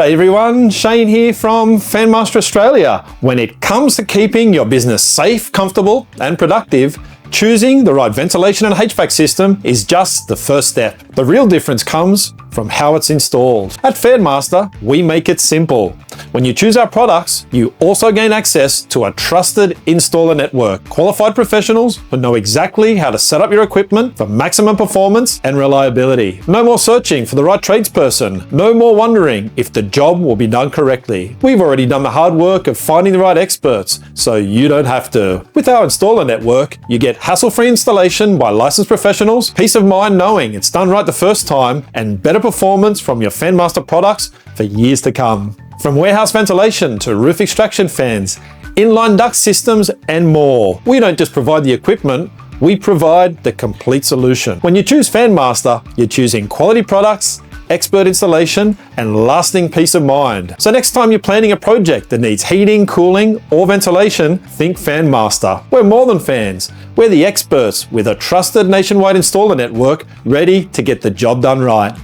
G'day everyone, Shane here from Fanmaster Australia. When it comes to keeping your business safe, comfortable and productive, choosing the right ventilation and HVAC system is just the first step. The real difference comes from how it's installed. At Fanmaster, we make it simple. When you choose our products, you also gain access to a trusted installer network, qualified professionals who know exactly how to set up your equipment for maximum performance and reliability. No more searching for the right tradesperson. No more wondering if the job will be done correctly. We've already done the hard work of finding the right experts, so you don't have to. With our installer network, you get hassle-free installation by licensed professionals, peace of mind knowing it's done right the first time, and better performance from your Fanmaster products for years to come. From warehouse ventilation to roof extraction fans, inline duct systems, and more. We don't just provide the equipment, we provide the complete solution. When you choose Fanmaster, you're choosing quality products, expert installation, and lasting peace of mind. So next time you're planning a project that needs heating, cooling, or ventilation, think Fanmaster. We're more than fans. We're the experts with a trusted nationwide installer network ready to get the job done right.